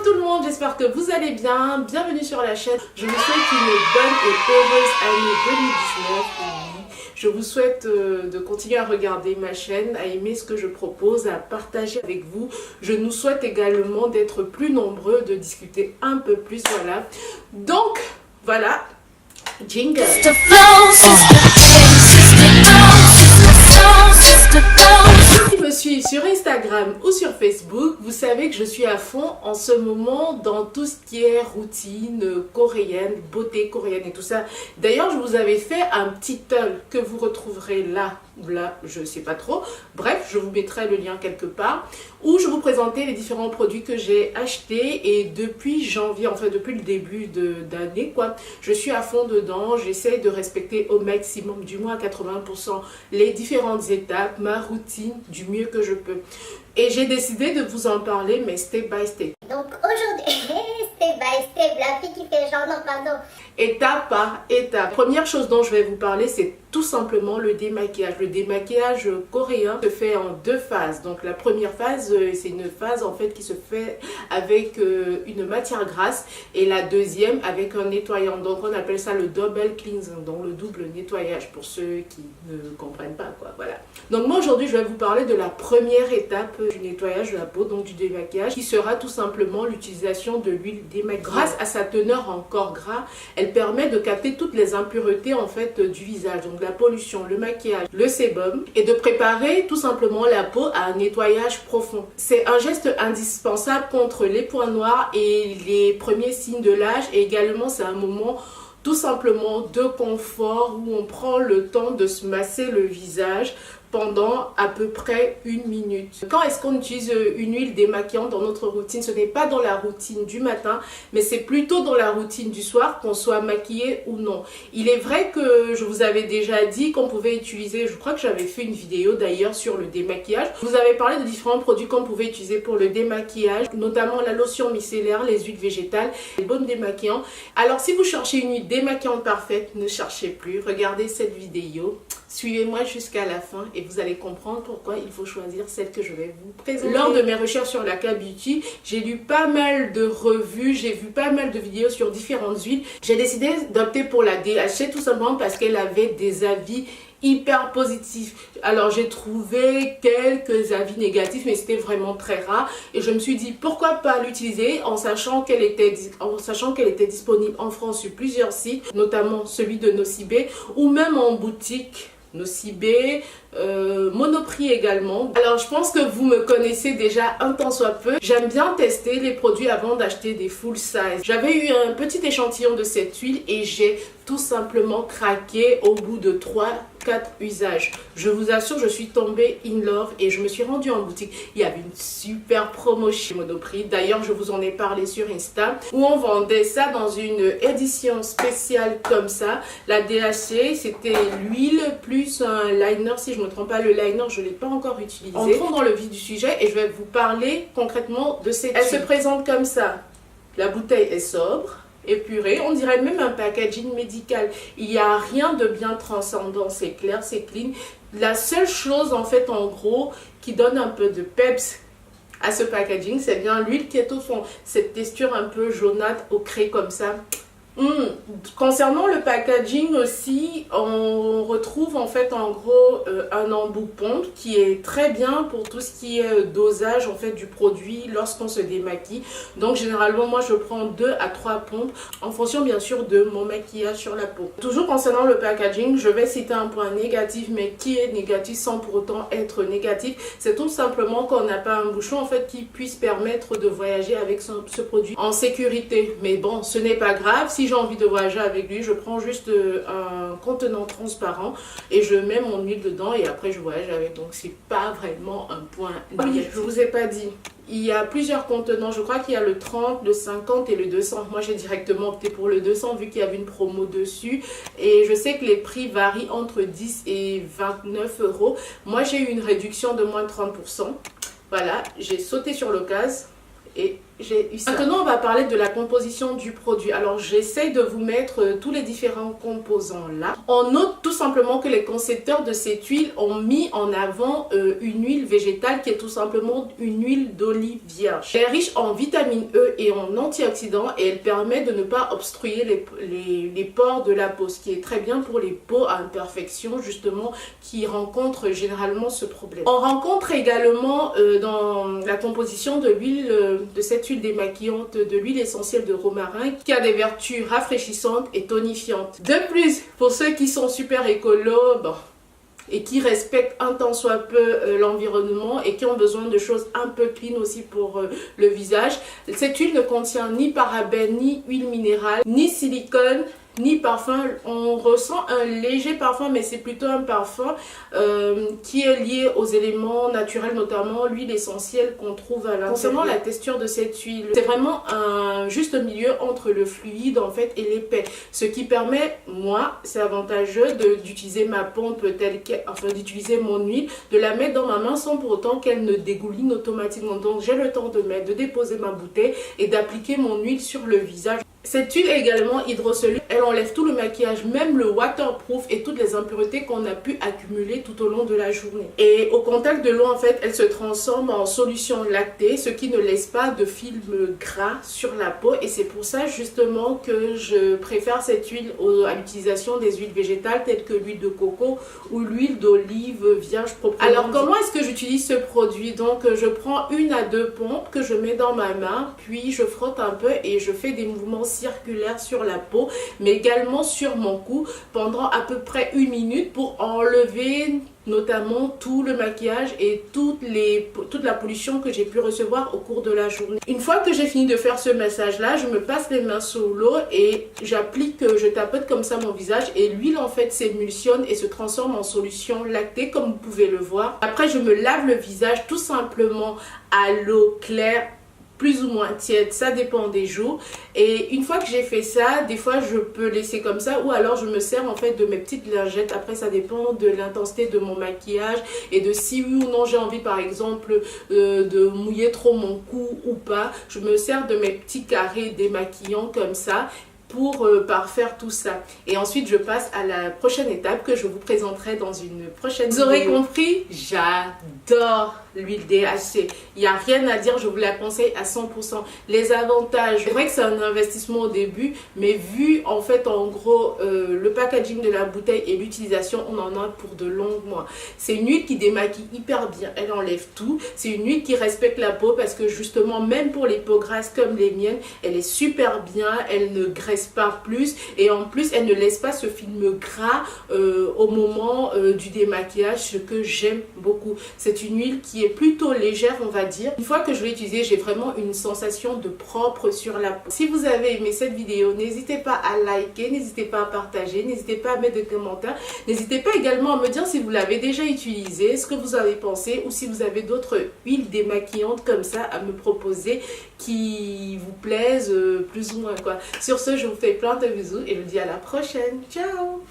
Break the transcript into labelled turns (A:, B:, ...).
A: tout le monde, j'espère que vous allez bien. Bienvenue sur la chaîne. Je vous souhaite une bonne et heureuse année 2019. Je vous souhaite de continuer à regarder ma chaîne, à aimer ce que je propose, à partager avec vous. Je nous souhaite également d'être plus nombreux, de discuter un peu plus, voilà. Donc, voilà, jingle. Ceux qui me suivent sur Instagram ou sur Facebook, vous savez que je suis à fond en ce moment dans tout ce qui est routine coréenne, beauté coréenne et tout ça. D'ailleurs, je vous avais fait un petit haul que vous retrouverez là ou là, je ne sais pas trop. Bref, je vous mettrai le lien quelque part où je vous présentais les différents produits que j'ai achetés et depuis janvier, enfin depuis le début d'année, quoi, je suis à fond dedans. J'essaie de respecter au maximum, du moins à 80%, les différentes étapes, ma routine du mieux que je peux. Et j'ai décidé de vous en parler, mais step by step.
B: Donc aujourd'hui, step by step, la fille qui fait genre non, pardon.
A: Étape par étape. Première chose dont je vais vous parler, c'est tout simplement le démaquillage. Le démaquillage coréen se fait en deux phases. Donc la première phase, c'est une phase en fait qui se fait avec une matière grasse et la deuxième avec un nettoyant. Donc on appelle ça le double cleansing, donc le double nettoyage pour ceux qui ne comprennent pas quoi. Voilà. Donc moi aujourd'hui, je vais vous parler de la première étape du nettoyage de la peau, donc du démaquillage, qui sera tout simplement l'utilisation de l'huile démaquillante. Grâce à sa teneur en corps gras, elle permet de capter toutes les impuretés en fait du visage, donc la pollution, le maquillage, le sébum, et de préparer tout simplement la peau à un nettoyage profond. C'est un geste indispensable contre les points noirs et les premiers signes de l'âge, et également c'est un moment tout simplement de confort où on prend le temps de se masser le visage pendant à peu près 1 minute. Quand est-ce qu'on utilise une huile démaquillante dans notre routine? Ce n'est pas dans la routine du matin, mais c'est plutôt dans la routine du soir, qu'on soit maquillé ou non. Il est vrai que je vous avais déjà dit qu'on pouvait utiliser, je crois que j'avais fait une vidéo d'ailleurs sur le démaquillage. Je vous avais parlé de différents produits qu'on pouvait utiliser pour le démaquillage, notamment la lotion micellaire, les huiles végétales, les baumes démaquillants. Alors si vous cherchez une huile démaquillante parfaite, ne cherchez plus, regardez cette vidéo. Suivez-moi jusqu'à la fin et vous allez comprendre pourquoi il faut choisir celle que je vais vous présenter. Lors de mes recherches sur la K-Beauty, j'ai lu pas mal de revues, j'ai vu pas mal de vidéos sur différentes huiles. J'ai décidé d'opter pour la DHC tout simplement parce qu'elle avait des avis hyper positifs. Alors j'ai trouvé quelques avis négatifs, mais c'était vraiment très rare et je me suis dit pourquoi pas l'utiliser en sachant qu'elle était disponible en France sur plusieurs sites, notamment celui de Nocibé ou même en boutique. Nocibé, Monoprix également. Alors je pense que vous me connaissez déjà un tant soit peu. J'aime bien tester les produits avant d'acheter des full size. J'avais eu un petit échantillon de cette huile et j'ai tout simplement craqué au bout de 3-4 usages. Je vous assure, je suis tombée in love et je me suis rendue en boutique. Il y avait une super promo chez Monoprix. D'ailleurs, je vous en ai parlé sur Insta où on vendait ça dans une édition spéciale comme ça. La DHC, c'était l'huile plus un liner. Si je ne me trompe pas, le liner, je ne l'ai pas encore utilisé. Entrons dans le vif du sujet et je vais vous parler concrètement de cette huile. Elle se présente comme ça. La bouteille est sobre, épurée, on dirait même un packaging médical. Il n'y a rien de bien transcendant, c'est clair, c'est clean. La seule chose en fait en gros qui donne un peu de peps à ce packaging, c'est bien l'huile qui est au fond. Cette texture un peu jaunâtre, ocrée comme ça. Concernant le packaging aussi, on retrouve en fait en gros un embout pompe qui est très bien pour tout ce qui est dosage en fait du produit lorsqu'on se démaquille. Donc généralement moi je prends 2 à 3 pompes en fonction bien sûr de mon maquillage sur la peau. Toujours concernant le packaging, je vais citer un point négatif, mais qui est négatif sans pour autant être négatif. C'est tout simplement qu'on n'a pas un bouchon en fait qui puisse permettre de voyager avec ce produit en sécurité. Mais bon, ce n'est pas grave. Si j'ai envie de voyager avec lui, je prends juste un contenant transparent et je mets mon huile dedans et après je voyage avec. Donc c'est pas vraiment un point négatif. Je vous ai pas dit. Il y a plusieurs contenants, je crois qu'il y a le 30, le 50 et le 200. Moi j'ai directement opté pour le 200 vu qu'il y avait une promo dessus. Et je sais que les prix varient entre 10 et 29 euros. Moi j'ai eu une réduction de moins de 30%. Voilà, j'ai sauté sur l'occasion et j'ai eu ça. Maintenant, on va parler de la composition du produit. Alors, j'essaie de vous mettre tous les différents composants là. On note tout simplement que les concepteurs de cette huile ont mis en avant une huile végétale qui est tout simplement une huile d'olive vierge. Elle est riche en vitamine E et en antioxydants et elle permet de ne pas obstruer les pores de la peau, ce qui est très bien pour les peaux à imperfection justement qui rencontrent généralement ce problème. On rencontre également dans la composition de l'huile, de cette huile démaquillante, de l'huile essentielle de romarin qui a des vertus rafraîchissantes et tonifiantes. De plus, pour ceux qui sont super écolos, bon, et qui respectent un tant soit peu l'environnement et qui ont besoin de choses un peu clean aussi pour le visage, cette huile ne contient ni parabènes, ni huile minérale, ni silicone, ni parfum. On ressent un léger parfum, mais c'est plutôt un parfum qui est lié aux éléments naturels, notamment l'huile essentielle qu'on trouve à l'intérieur. Concernant la texture de cette huile, c'est vraiment un juste milieu entre le fluide en fait et l'épais, ce qui permet, moi, c'est avantageux d'utiliser ma pompe telle qu'elle, enfin d'utiliser mon huile, de la mettre dans ma main sans pour autant qu'elle ne dégouline automatiquement. Donc j'ai le temps de déposer ma bouteille et d'appliquer mon huile sur le visage. Cette huile est également hydrosoluble, elle enlève tout le maquillage, même le waterproof et toutes les impuretés qu'on a pu accumuler tout au long de la journée. Et au contact de l'eau, en fait, elle se transforme en solution lactée, ce qui ne laisse pas de film gras sur la peau. Et c'est pour ça justement que je préfère cette huile à l'utilisation des huiles végétales telles que l'huile de coco ou l'huile d'olive vierge proprement. Alors comment est-ce que j'utilise ce produit? Donc je prends 1 à 2 pompes que je mets dans ma main, puis je frotte un peu et je fais des mouvements circulaire sur la peau, mais également sur mon cou pendant à peu près 1 minute pour enlever notamment tout le maquillage et toute la pollution que j'ai pu recevoir au cours de la journée. Une fois que j'ai fini de faire ce massage là, je me passe les mains sous l'eau et j'applique, je tapote comme ça mon visage et l'huile en fait s'émulsionne et se transforme en solution lactée comme vous pouvez le voir. Après je me lave le visage tout simplement à l'eau claire, plus ou moins tiède, ça dépend des jours. Et une fois que j'ai fait ça, des fois je peux laisser comme ça ou alors je me sers en fait de mes petites lingettes. Après ça dépend de l'intensité de mon maquillage et de si oui ou non j'ai envie par exemple de mouiller trop mon cou ou pas. Je me sers de mes petits carrés démaquillants comme ça pour parfaire tout ça. Et ensuite je passe à la prochaine étape que je vous présenterai dans une prochaine vidéo. Vous aurez compris, j'adore l'huile DHC. Il n'y a rien à dire, je vous la conseille à 100%. Les avantages, c'est vrai que c'est un investissement au début, mais vu en fait en gros le packaging de la bouteille et l'utilisation, on en a pour de longs mois. C'est une huile qui démaquille hyper bien, elle enlève tout. C'est une huile qui respecte la peau parce que justement même pour les peaux grasses comme les miennes, elle est super bien, elle ne graisse pas plus et en plus elle ne laisse pas ce film gras au moment du démaquillage, ce que j'aime beaucoup. C'est une huile qui est plutôt légère on va dire. Une fois que je l'ai utilisée, j'ai vraiment une sensation de propre sur la peau. Si vous avez aimé cette vidéo, n'hésitez pas à liker, n'hésitez pas à partager, n'hésitez pas à mettre des commentaires, n'hésitez pas également à me dire si vous l'avez déjà utilisé, ce que vous avez pensé ou si vous avez d'autres huiles démaquillantes comme ça à me proposer qui vous plaisent plus ou moins quoi. Sur ce, je vous fais plein de bisous et je vous dis à la prochaine. Ciao!